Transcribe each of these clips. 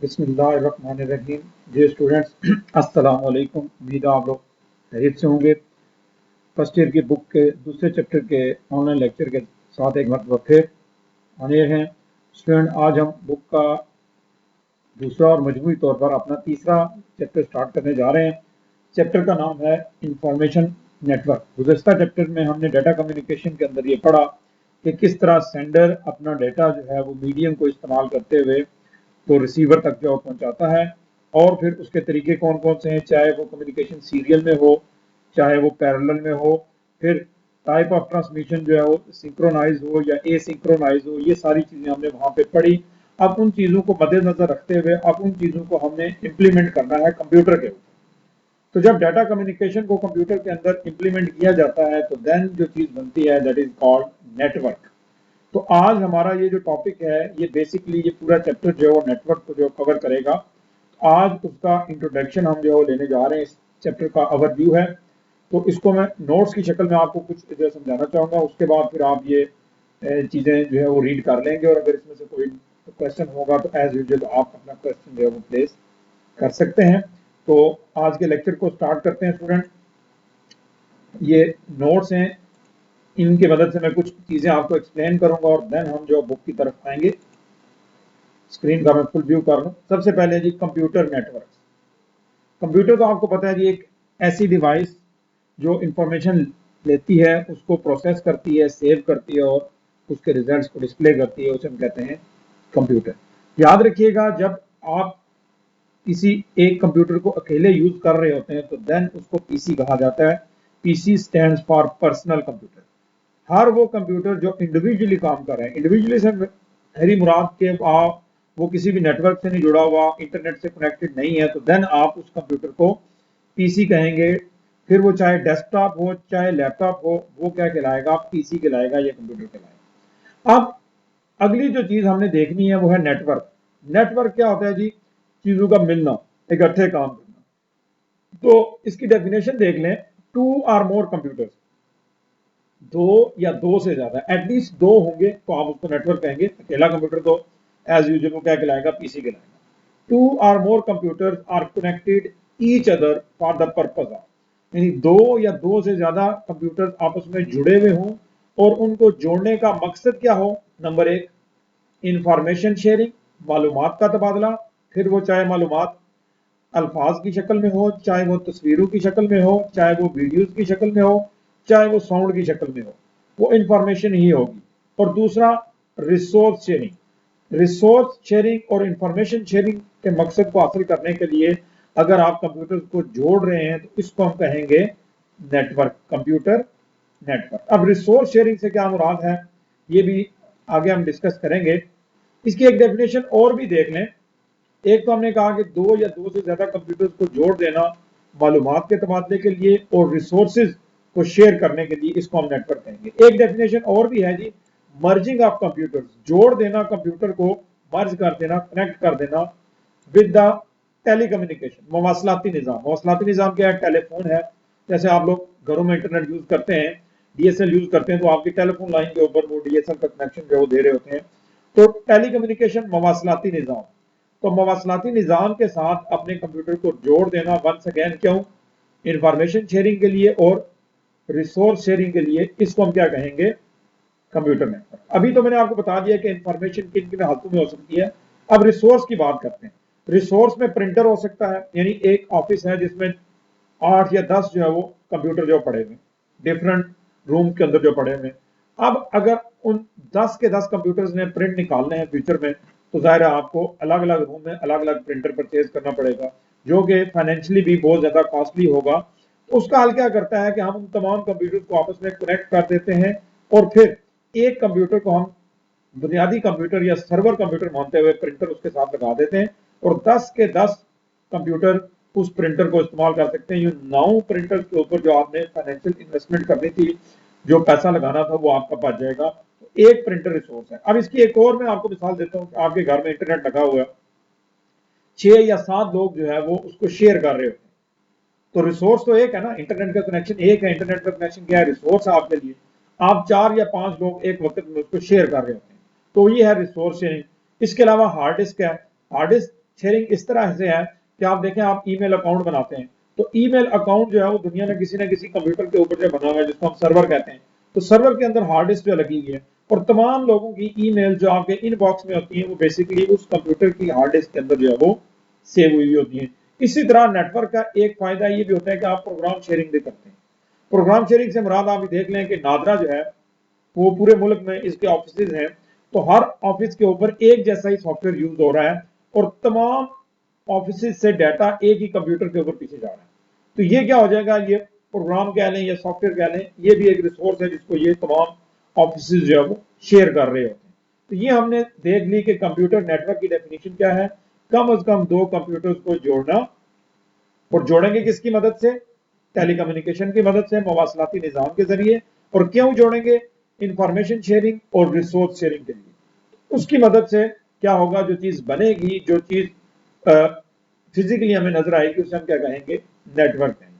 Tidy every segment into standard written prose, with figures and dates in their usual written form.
बिस्मिल्लाहिर्रहमानिर्रहीम। जी स्टूडेंट्स, अस्सलाम वालेकुम। उम्मीद है आप लोग खैरियत से होंगे। फर्स्ट ईयर की बुक के दूसरे चैप्टर के ऑनलाइन लेक्चर के साथ एक मरतबा फिर आने हैं। स्टूडेंट, आज हम बुक का दूसरा और मजमूई तौर पर अपना तीसरा चैप्टर स्टार्ट करने जा रहे हैं। चैप्टर का नाम है इंफॉर्मेशन नेटवर्क। गुज़श्ता चैप्टर में हमने डाटा कम्युनिकेशन के अंदर ये पढ़ा कि किस तरह सेंडर अपना डाटा जो है वो मीडियम को इस्तेमाल करते हुए तो रिसीवर तक जो पहुंचाता है, और फिर उसके तरीके कौन कौन से हैं, चाहे वो कम्युनिकेशन सीरियल में हो, चाहे वो पैरेलल में हो, फिर टाइप ऑफ ट्रांसमिशन जो है वो सिंक्रोनाइज हो या एसिंक्रोनाइज हो, ये सारी चीज़ें हमने वहाँ पे पढ़ी। अब उन चीज़ों को मद्देनजर रखते हुए अब उन चीज़ों को हमने इम्प्लीमेंट करना है कंप्यूटर के ऊपर। तो जब डाटा कम्युनिकेशन को कंप्यूटर के अंदर इम्प्लीमेंट किया जाता है तो देन जो चीज़ बनती है दैट इज कॉल्ड नेटवर्क। तो आज हमारा ये जो टॉपिक है, ये बेसिकली ये पूरा चैप्टर जो है वो नेटवर्क को जो कवर करेगा। आज उसका इंट्रोडक्शन हम जो है लेने जा रहे हैं। इस चैप्टर का ओवरव्यू है, तो इसको मैं नोट्स की शक्ल में आपको कुछ जो है समझाना चाहूँगा। उसके बाद फिर आप ये चीज़ें जो है वो रीड कर लेंगे, और अगर इसमें से कोई क्वेश्चन होगा तो एज यूजुअल आप अपना क्वेश्चन जो है वो प्लेस कर सकते हैं। तो आज के लेक्चर को स्टार्ट करते हैं स्टूडेंट। ये नोट्स हैं, इनकी मदद से मैं कुछ चीज़ें आपको एक्सप्लेन करूंगा और देन हम जो बुक की तरफ आएंगे। स्क्रीन का मैं फुल व्यू कर लूँ। सबसे पहले जी कंप्यूटर नेटवर्क। कंप्यूटर तो आपको पता है जी एक ऐसी डिवाइस जो इंफॉर्मेशन लेती है, उसको प्रोसेस करती है, सेव करती है और उसके रिजल्ट्स को डिस्प्ले करती है, उसे हम कहते हैं कंप्यूटर। याद रखिएगा, जब आप किसी एक कंप्यूटर को अकेले यूज कर रहे होते हैं तो देन उसको पीसी कहा जाता है। PC stands for personal computer. हर वो कंप्यूटर जो इंडिविजुअली काम कर रहे हैं, इंडिविजुअली से मेरी मुराद के आप वो किसी भी नेटवर्क से नहीं जुड़ा हुआ, इंटरनेट से कनेक्टेड नहीं है, तो देन आप उस कंप्यूटर को पीसी कहेंगे। फिर वो चाहे डेस्कटॉप हो चाहे लैपटॉप हो, वो क्या कहलाएगा? पीसी कहलाएगा, ये कंप्यूटर कहलाएगा। अब अगली जो चीज हमने देखनी है वो है नेटवर्क। नेटवर्क क्या होता है जी? चीजों का मिलना, इकट्ठे काम करना। तो इसकी डेफिनेशन देख लें। टू आर मोर कंप्यूटर्स, दो या दो से ज्यादा, एटलीस्ट दो होंगे तो आप उसको नेटवर्क कहेंगे। अकेला कंप्यूटर तो एज यूजुअल वो क्या कहलाएगा? पीसी कहलाएगा। Two or more computers are connected each other for the purpose of, यानी दो या दो से ज्यादा कंप्यूटर्स आपस में जुड़े हुए हों और उनको जोड़ने का मकसद क्या हो? नंबर एक, इंफॉर्मेशन शेयरिंग, मालूमात का तबादला। फिर वो चाहे मालूमात अल्फाज की शक्ल में हो, चाहे वो तस्वीरों की शक्ल में हो, चाहे वो वीडियोस की शक्ल में हो, चाहे वो साउंड की शक्ल में हो, वो इंफॉर्मेशन ही होगी। और दूसरा, रिसोर्स शेयरिंग। रिसोर्स शेयरिंग और इंफॉर्मेशन शेयरिंग के मकसद को हासिल करने के लिए अगर आप कंप्यूटर को जोड़ रहे हैं तो इसको हम कहेंगे नेटवर्क, कंप्यूटर नेटवर्क। अब रिसोर्स शेयरिंग से क्या मुराद है, ये भी आगे हम डिस्कस करेंगे। इसकी एक डेफिनेशन और भी देख लें। एक तो हमने कहा कि दो या दो से ज्यादा कंप्यूटर्स को जोड़ देना मालूमात के तबादले के लिए और रिसोर्सेज को शेयर करने के लिए, इसको हम नेटवर्क कहेंगे। एक डेफिनेशन और भी है जी, मर्जिंग ऑफ कंप्यूटर्स, जोड़ देना कंप्यूटर को, मर्ज कर देना, कनेक्ट कर देना विद द टेलीकम्युनिकेशन, मवासलाती निज़ाम। मवासलाती निज़ाम क्या है? टेलीफोन है। जैसे आप लोग घरों में इंटरनेट यूज करते हैं, डीएसएल यूज करते हैं, तो आपकी टेलीफोन लाइन के ऊपर वो डीएसएल का कनेक्शन जो दे रहे होते हैं। तो टेलीकम्युनिकेशन मवासलाती निज़ाम। तो मवासलाती निज़ाम के साथ अपने कंप्यूटर को जोड़ देना, वंस अगेन क्यों? इंफॉर्मेशन शेयरिंग के लिए और रिसोर्स शेयरिंग के लिए। इसको हम क्या कहेंगे? Computer network. अभी तो मैंने आपको बता दिया कि इंफॉर्मेशन किन किन हालतों में हो सकती है। अब रिसोर्स की बात करते हैं। रिसोर्स में प्रिंटर हो सकता है, यानी एक ऑफिस है जिसमें 8 या 10 जो है वो कंप्यूटर जो पड़े हुए, डिफरेंट रूम के अंदर जो पड़े हुए। अब अगर उन 10 के 10 कंप्यूटर्स ने प्रिंट निकालने हैं फ्यूचर में, तो जाहिर है आपको अलग अलग रूम में अलग अलग प्रिंटर परचेज करना पड़ेगा, जो कि फाइनेंशियली भी बहुत ज्यादा कॉस्टली होगा। तो उसका हल क्या करता है कि हम उन तमाम कंप्यूटर को आपस में कनेक्ट कर देते हैं और फिर एक कंप्यूटर को हम बुनियादी कंप्यूटर या सर्वर कंप्यूटर मानते हुए प्रिंटर उसके साथ लगा देते हैं, और 10 के 10 कंप्यूटर उस प्रिंटर को इस्तेमाल कर सकते हैं। ये 9 प्रिंटर के ऊपर जो आपने फाइनेंशियल इन्वेस्टमेंट करनी थी, जो पैसा लगाना था, वो आपका बच जाएगा। तो एक प्रिंटर रिसोर्स है। अब इसकी एक और मैं आपको मिसाल देता हूँ। आपके घर में इंटरनेट लगा हुआ है, 6 या 7 लोग जो है वो उसको शेयर कर रहे होते हैं। तो रिसोर्स तो एक है ना, इंटरनेट का कनेक्शन एक है। इंटरनेट का कनेक्शन क्या है? रिसोर्स है आपके लिए। आप 4 या 5 लोग एक वक्त में उसको शेयर कर रहे होते हैं, तो ये है रिसोर्स शेयरिंग। इसके अलावा हार्ड डिस्क है। हार्ड डिस्क शेयरिंग इस तरह से है कि आप देखें, आप ईमेल अकाउंट बनाते हैं, तो ईमेल अकाउंट जो है वो दुनिया में किसी न किसी कंप्यूटर के ऊपर जो बना हुआ है, जिसको हम सर्वर कहते हैं, तो सर्वर के अंदर हार्ड डिस्क जो लगी हुई है, और तमाम लोगों की ईमेल जो आपके इनबॉक्स में होती है वो बेसिकली उस कंप्यूटर की हार्ड डिस्क के अंदर जो है वो सेव हुई होती है। इसी तरह नेटवर्क का एक फायदा ये भी होता है कि आप प्रोग्राम शेयरिंग भी करते हैं। प्रोग्राम शेयरिंग से मुराद आप देख लें कि नादरा जो है वो पूरे मुल्क में इसके ऑफिस हैं, तो हर ऑफिस के ऊपर एक जैसा ही सॉफ्टवेयर यूज हो रहा है और तमाम ऑफिस से डाटा एक ही कंप्यूटर के ऊपर पीछे जा रहा है। तो ये क्या हो जाएगा, ये प्रोग्राम कह लें या सॉफ्टवेयर कह लें, ये भी एक रिसोर्स है जिसको ये तमाम ऑफिस जो है वो शेयर कर रहे होते हैं। तो ये हमने देख ली कि कंप्यूटर नेटवर्क की डेफिनेशन क्या है, कम से कम दो कंप्यूटर्स को जोड़ना, और जोड़ेंगे किसकी मदद से, टेलीकम्युनिकेशन की मदद से, मवासलाती निजाम के जरिए। और क्यों जोड़ेंगे, इंफॉर्मेशन शेयरिंग और रिसोर्स शेयरिंग के लिए। उसकी मदद से क्या होगा, जो चीज बनेगी, जो चीज फिजिकली हमें नजर आएगी, उसे हम क्या कहेंगे, नेटवर्क कहेंगे।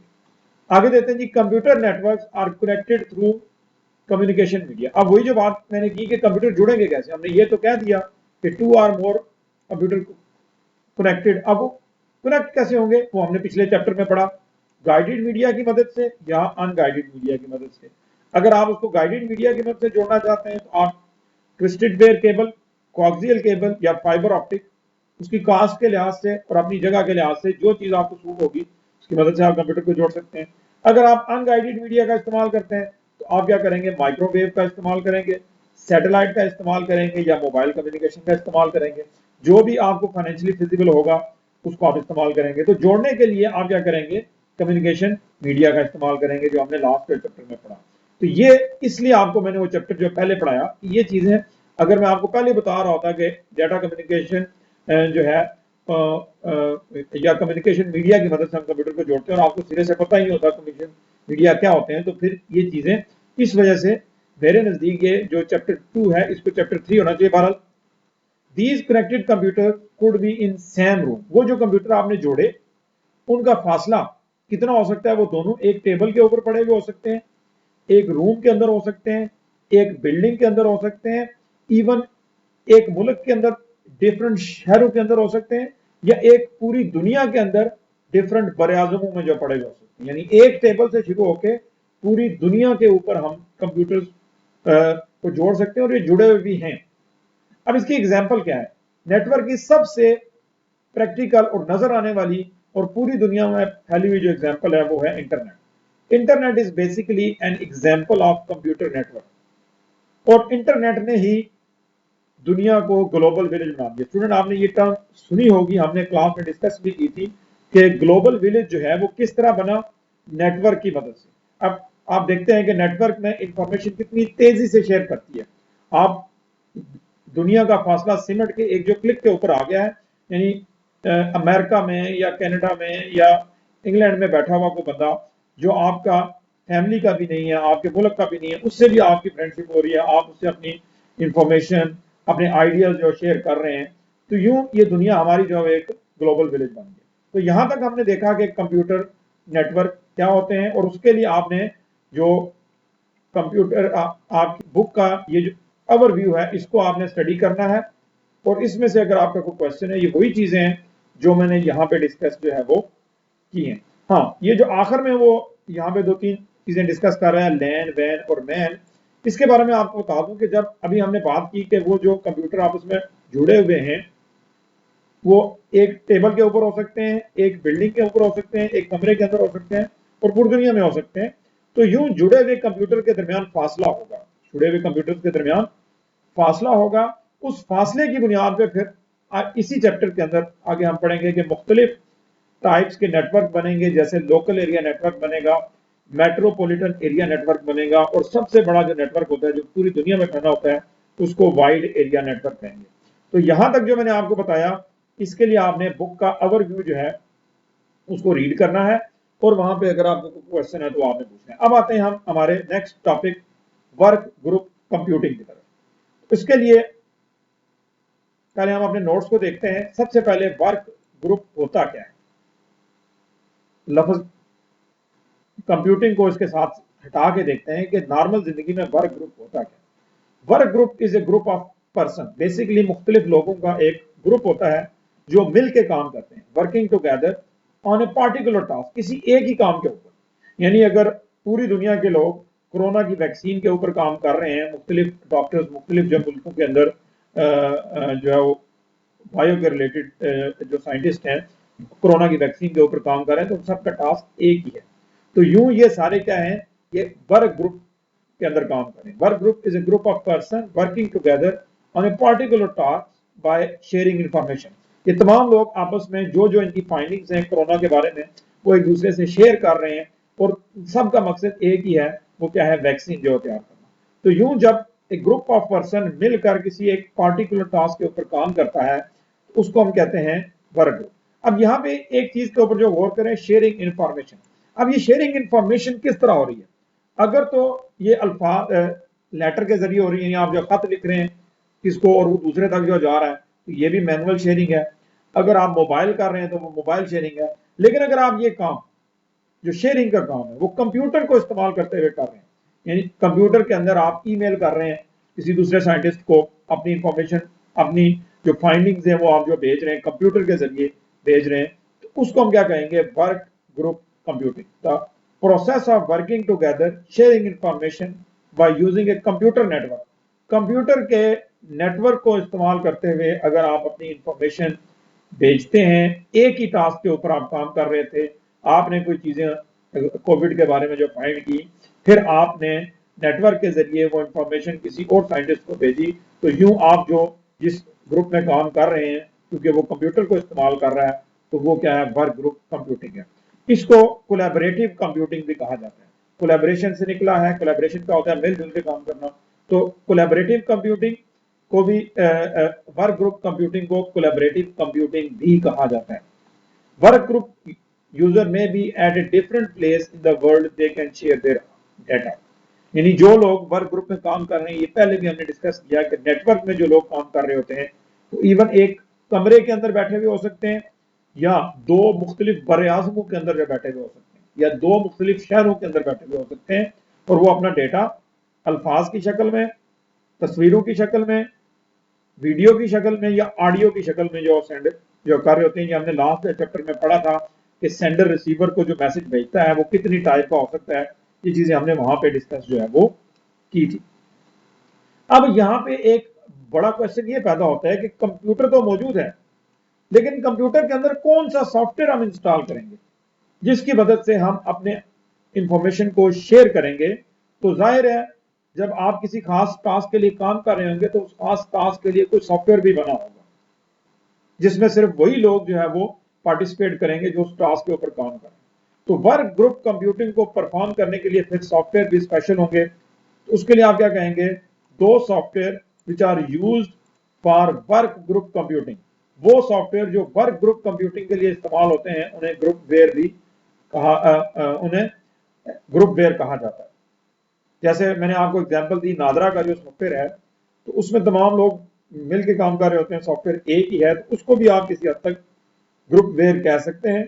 आगे देते हैं जी, computer networks are connected through communication media. अब वही जो बात मैंने की कि कंप्यूटर जुड़ेंगे कैसे, हमने ये तो कह दिया कि 2 or more कंप्यूटर कनेक्टेड। अब कनेक्ट कैसे होंगे वो हमने पिछले चैप्टर में पढ़ा, गाइडेड मीडिया की मदद से या अनगाइडेड मीडिया की मदद से। अगर आप उसको गाइडेड मीडिया की मदद से जोड़ना चाहते हैं तो आप twisted pair cable, coaxial cable या फाइबर ऑप्टिक, उसकी कास्ट के लिहाज से और अपनी जगह के लिहाज से जो चीज आपको सूट होगी उसकी मदद से आप कंप्यूटर को जोड़ सकते हैं। अगर आप अनगाइडेड मीडिया का इस्तेमाल करते हैं तो आप क्या करेंगे, माइक्रोवेव का इस्तेमाल करेंगे, सैटेलाइट का इस्तेमाल करेंगे या मोबाइल कम्युनिकेशन का इस्तेमाल करेंगे। जो भी आपको फाइनेंशियली फिजिबल होगा उसको आप इस्तेमाल करेंगे। तो जोड़ने के लिए आप क्या करेंगे, कम्युनिकेशन मीडिया का इस्तेमाल करेंगे, जो हमने लास्ट चैप्टर में पढ़ा। तो ये इसलिए आपको मैंने वो चैप्टर जो पहले पढ़ाया, ये चीजें अगर मैं आपको पहले बता रहा होता कि डाटा कम्युनिकेशन जो है या कम्युनिकेशन मीडिया की मदद से हम कंप्यूटर को जोड़ते हैं और आपको सिरे से पता ही होता कम्युनिकेशन मीडिया क्या होते हैं, तो फिर ये चीजें इस वजह से मेरे नजदीक ये जो चैप्टर 2 है इसको चैप्टर 3 होना चाहिए। बहरहाल these connected computer could be in same room, वो जो कंप्यूटर आपने जोड़े उनका फासला कितना हो सकता है, वो दोनों एक टेबल के ऊपर पड़े हुए हो सकते हैं, एक रूम के अंदर हो सकते हैं, एक बिल्डिंग के अंदर हो सकते हैं, इवन एक मुल्क के अंदर डिफरेंट शहरों के अंदर हो सकते हैं, या एक पूरी दुनिया के अंदर डिफरेंट बराज़मों में जो पड़े हुए हो सकते हैं। यानी एक टेबल से शुरू होकर पूरी दुनिया के ऊपर हम कंप्यूटर्स को जोड़ सकते हैं और ये जुड़े हुए भी हैं। अब इसकी एग्जाम्पल क्या है, नेटवर्क की सबसे प्रैक्टिकल और नजर आने वाली और पूरी दुनिया में फैली हुई जो एग्जाम्पल है वो है internet. Internet is basically an example of computer network, और इंटरनेट ने ही दुनिया को ग्लोबल विलेज बना दिया। स्टूडेंट आपने ये टर्म सुनी होगी, हमने क्लास में डिस्कस भी की थी कि ग्लोबल विलेज जो है वो किस तरह बना, नेटवर्क की मदद से। अब आप देखते हैं कि नेटवर्क में इंफॉर्मेशन कितनी तेजी से शेयर करती है। आप दुनिया का फासला सिमट के एक जो क्लिक के ऊपर आ गया है, यानी अमेरिका में या कनाडा में या इंग्लैंड में बैठा हुआ कोई बंदा जो आपका फैमिली का भी नहीं है, आपके मुल्क का भी नहीं है, उससे भी आपकी फ्रेंडशिप हो रही है, आप उससे अपनी इंफॉर्मेशन, अपने आइडियाज जो शेयर कर रहे हैं। तो यूं ये दुनिया हमारी जो है एक ग्लोबल विलेज बन गई। तो यहां तक हमने देखा कि कंप्यूटर नेटवर्क क्या होते हैं, और उसके लिए आपने जो कंप्यूटर आपकी बुक का ये जो ओवरव्यू है इसको आपने स्टडी करना है, और इसमें से अगर आपका कोई क्वेश्चन है, ये वही चीजें हैं जो मैंने यहाँ पे डिस्कस जो है वो की हैं। हाँ, ये जो आखिर में वो यहाँ पे 2-3 चीजें डिस्कस कर रहे हैं, लैन, वैन और मैन, इसके बारे में आपको बता दूं कि जब अभी हमने बात की कि वो जो कंप्यूटर आपस में जुड़े हुए हैं वो एक टेबल के ऊपर हो सकते हैं, एक बिल्डिंग के ऊपर हो सकते हैं, एक कमरे के अंदर हो सकते हैं, और पूरी दुनिया में हो सकते हैं। तो यूं जुड़े हुए कंप्यूटर के दरमियान फासला होगा, जुड़े हुए कंप्यूटर के दरमियान फासला होगा। उस फासले की बुनियाद पे फिर इसी चैप्टर के अंदर आगे हम पढ़ेंगे कि मुख्तलिफ टाइप्स के नेटवर्क बनेंगे, जैसे लोकल एरिया नेटवर्क बनेगा, मेट्रोपॉलिटन एरिया नेटवर्क बनेगा, और सबसे बड़ा जो नेटवर्क होता है जो पूरी दुनिया में फैला होता है उसको वाइड एरिया नेटवर्क कहेंगे। तो यहां तक जो मैंने आपको बताया, इसके लिए आपने बुक का ओवरव्यू जो है उसको रीड करना है, और वहां पे अगर आपको कोई क्वेश्चन है तो आपने पूछना है। अब आते हैं हम हमारे next topic, work group computing की तरफ। इसके लिए पहले हम अपने नोट्स को देखते हैं। सबसे पहले वर्क ग्रुप होता क्या है, लफ्ज कंप्यूटिंग को इसके साथ हटा के देखते हैं कि नॉर्मल जिंदगी में वर्क ग्रुप होता क्या। Work group is a group of person, basically मुख्तलिफ लोगों का एक ग्रुप होता है जो मिल के काम करते हैं, working together on a particular task, किसी एक ही काम के ऊपर। यानी अगर पूरी दुनिया के लोग कोरोना की वैक्सीन के ऊपर काम कर रहे हैं, मुख्तलिफ डॉक्टर्स मुख्तलिफ जो मुल्कों के अंदर जो है वो बायो के रिलेटेड जो साइंटिस्ट हैं कोरोना की वैक्सीन के ऊपर काम कर रहे हैं, तो सबका टास्क एक ही है। तो यूं ये सारे क्या हैं, ये वर्क ग्रुप के अंदर काम करें। Work group is a group of person working together on a particular task by sharing information. ये तमाम लोग आपस में जो जो इनकी फाइंडिंग्स हैं कोरोना के बारे में वो एक दूसरे से शेयर कर रहे हैं, और सबका मकसद एक ही है, वो क्या है, वैक्सीन जो तैयार करना। तो यूं जब एक ग्रुप ऑफ पर्सन मिलकर किसी एक पार्टिकुलर टास्क के ऊपर काम करता है, उसको हम कहते हैं वर्क ग्रुप। अब यहाँ पे एक चीज के ऊपर जो गौर करें, शेयरिंग इंफॉर्मेशन। अब ये शेयरिंग इंफॉर्मेशन किस तरह हो रही है? अगर तो ये अल्फाज लेटर के जरिए हो रही है, आप जो खत लिख रहे हैं किसको और वो दूसरे तक जो जा रहा है, तो ये भी मैनुअल शेयरिंग है। अगर आप मोबाइल कर रहे हैं तो वो मोबाइल शेयरिंग है। लेकिन अगर आप ये काम जो शेयरिंग का काम है वो कंप्यूटर को इस्तेमाल करते हुए कर रहे हैं, यानी कंप्यूटर के अंदर आप ईमेल कर रहे हैं किसी दूसरे साइंटिस्ट को, अपनी इंफॉर्मेशन, अपनी जो फाइंडिंग्स हैं वो आप जो भेज रहे हैं कंप्यूटर के जरिए भेज रहे हैं, तो उसको हम क्या कहेंगे, work group computing. The process of working together sharing information by using a computer network. Computer के नेटवर्क को इस्तेमाल करते हुए अगर आप अपनी इंफॉर्मेशन भेजते हैं, एक ही टास्क के ऊपर आप काम कर रहे थे, आपने कोई चीजें कोविड के बारे में जो फाइंड की, फिर आपने नेटवर्क के जरिए वो इंफॉर्मेशन किसी और साइंटिस्ट को भेजी, तो यूं आप जो जिस ग्रुप में काम कर रहे हैं, क्योंकि वो कंप्यूटर को इस्तेमाल कर रहा है, तो वो क्या है, वर्क ग्रुप कंप्यूटिंग है। इसको कोलैबोरेटिव कंप्यूटिंग भी कहा जाता है। कोलैबोरेशन से निकला है, कोलैबोरेशन का होता है मिलजुल के काम करना। तो कोलैबोरेटिव कंप्यूटिंग को भी वर्क ग्रुप कंप्यूटिंग को कोलैबोरेटिव कंप्यूटिंग भी कहा जाता है। वर्क ग्रुप यूजर में be at a different place in the world, they can share their data. यानी जो लोग वर्क ग्रुप में काम कर रहे हैं, ये पहले भी हमने डिस्कस किया कि नेटवर्क में जो लोग काम कर रहे होते हैं, तो इवन एक कमरे के अंदर बैठे हुए हो सकते हैं, या दो मुख्तलिफ बरआज़मों के अंदर जो बैठे हुए हो सकते हैं, या दो मुख्तलिफ शहरों के अंदर बैठे हुए हो सकते हैं, और वो अपना डेटा अल्फाज की शक्ल में, तस्वीरों की शक्ल में, वीडियो की शक्ल में या ऑडियो की शक्ल में जो सेंड जो कर रहे होते हैं। हमने लास्ट चैप्टर में पढ़ा था कि सेंडर रिसीवर को जो मैसेज भेजता है वो कितनी टाइप का हो सकता है, ये चीजें हमने वहां पे डिस्कस जो है वो की थी। अब यहाँ पे एक बड़ा क्वेश्चन ये पैदा होता है कि कंप्यूटर तो मौजूद है, लेकिन कंप्यूटर के अंदर कौन सा सॉफ्टवेयर हम इंस्टॉल करेंगे जिसकी मदद से हम अपने इंफॉर्मेशन को शेयर करेंगे। तो जाहिर है जब आप किसी खास टास्क के लिए काम कर रहे होंगे, तो उस खास टास्क के लिए कोई सॉफ्टवेयर भी बना होगा जिसमें सिर्फ वही लोग जो है वो पार्टिसिपेट करेंगे जो उस टास्क के ऊपर काम करें। तो वर्क ग्रुप कंप्यूटिंग को परफॉर्म करने के लिए फिर सॉफ्टवेयर भी स्पेशल होंगे। तो उसके लिए आप क्या कहेंगे, दो software which are used for work group computing. वो सॉफ्टवेयर जो वर्क ग्रुप कंप्यूटिंग के लिए इस्तेमाल होते हैं उन्हें ग्रुपवेयर भी उन्हें ग्रुपवेयर कहा जाता है। जैसे मैंने आपको एग्जांपल दी, नादरा का जो सॉफ्टवेयर है, तो उसमें तमाम लोग मिलकर काम कर रहे होते हैं, सॉफ्टवेयर एक ही है, तो उसको भी आप किसी हद तक ग्रुपवेयर कह सकते हैं।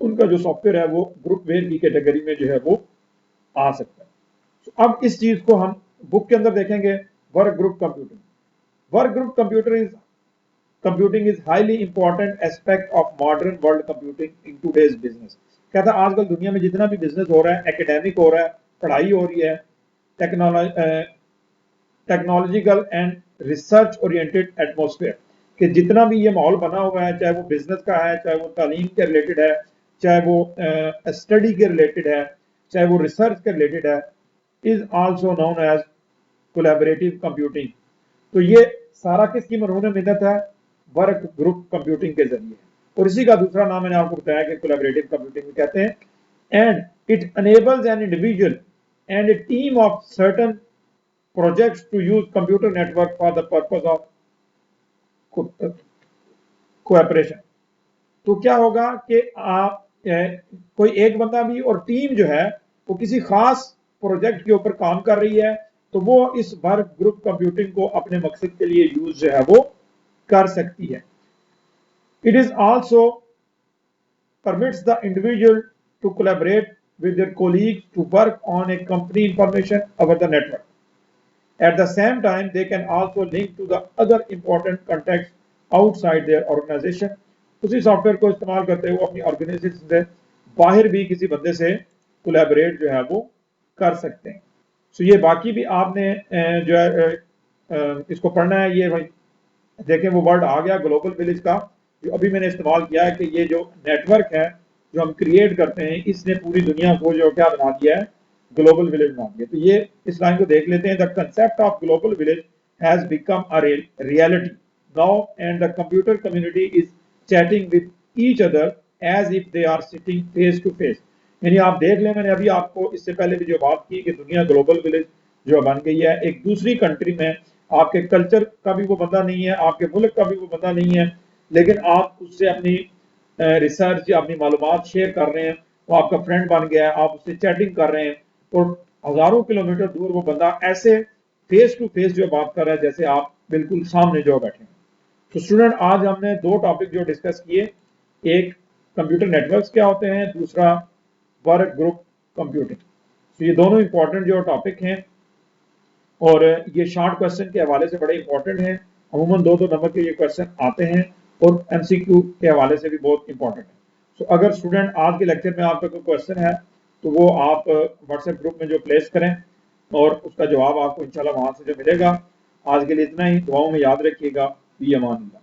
उनका जो सॉफ्टवेयर है वो ग्रुपवेयर की कैटेगरी में जो है वो आ सकता है। तो अब इस चीज को हम बुक के अंदर देखेंगे, work group computing. Work group computing is highly important aspect of modern world computing in today's business. कहता है आजकल दुनिया में जितना भी बिजनेस हो रहा है, एकेडमिक हो रहा है, पढ़ाई हो रही है, technological and research oriented atmosphere, कि जितना भी ये माहौल बना हुआ है, चाहे वो बिजनेस का है, चाहे वो तालीम के रिलेटेड है, चाहे वो स्टडी के रिलेटेड है, चाहे वो रिसर्च के रिलेटेड है, is also known as collaborative computing. तो ये सारा किसकी मरहून मिन्नत है, वर्क ग्रुप कंप्यूटिंग के जरिए। और इसी का दूसरा नाम मैंने आपको बताया कि कोलैबोरेटिव कंप्यूटिंग कहते हैं। And it enables an individual and A team of certain projects to use computer network for the purpose of cooperation। तो क्या होगा कि आप कोई एक बंदा भी और टीम जो है वो किसी खास प्रोजेक्ट के ऊपर काम कर रही है, तो वो इस वर्क ग्रुप कंप्यूटिंग को अपने मकसद के लिए यूज जो है वो कर सकती है। It is also permits the individual to collaborate with their colleagues to work on a company information over the network. At the same time, they can also link to the other important contacts outside there organisation, उसी software को इस्तेमाल करते हुए अपनी organisation से बाहर भी किसी बंदे से कोलैबोरेट जो है वो कर सकते हैं। सो ये बाकी भी आपने जो है इसको पढ़ना है। ये भाई देखें वो वर्ड आ गया ग्लोबल विलेज का, जो अभी मैंने इस्तेमाल किया है कि ये जो नेटवर्क है जो हम क्रिएट करते हैं, इसने पूरी दुनिया को जो क्या बना दिया है, ग्लोबल विलेज बना दिया। तो ये इस लाइन को देख लेते हैं। The concept of global village has become a reality now and the computer community is chatting with each other as if they are sitting face to face. यानी आप देख लें, मैंने अभी आपको इससे पहले भी जो बात की कि दुनिया ग्लोबल विलेज जो बन गई है, एक दूसरी कंट्री में आपके कल्चर का भी वो बंदा नहीं है, आपके मुल्क का भी वो बंदा नहीं है, लेकिन आप उससे अपनी रिसर्च या अपनी मालूमात शेयर कर रहे हैं, वो आपका फ्रेंड बन गया है, आप उससे चैटिंग कर रहे हैं और हजारों किलोमीटर दूर वो बंदा ऐसे फेस टू फेस जो बात कर रहा है जैसे आप बिल्कुल सामने जो बैठे हैं। तो स्टूडेंट आज हमने दो टॉपिक जो डिस्कस किए, एक कंप्यूटर नेटवर्क्स क्या होते हैं, दूसरा वर्क ग्रुप कंप्यूटिंग। तो ये दोनों इंपॉर्टेंट जो टॉपिक हैं और ये शॉर्ट क्वेश्चन के हवाले से बड़े इंपॉर्टेंट हैं। अमूमन 2-2 नंबर के ये क्वेश्चन आते हैं और एमसीक्यू के हवाले से भी बहुत इंपॉर्टेंट है। तो अगर स्टूडेंट आज के लेक्चर में आपका कोई क्वेश्चन है तो वो आप व्हाट्सएप ग्रुप में जो प्लेस करें और उसका जवाब आपको इंशाल्लाह वहां से जो मिलेगा। आज के लिए इतना ही, दुआओं में याद रखिएगा। फी अमान अल्लाह।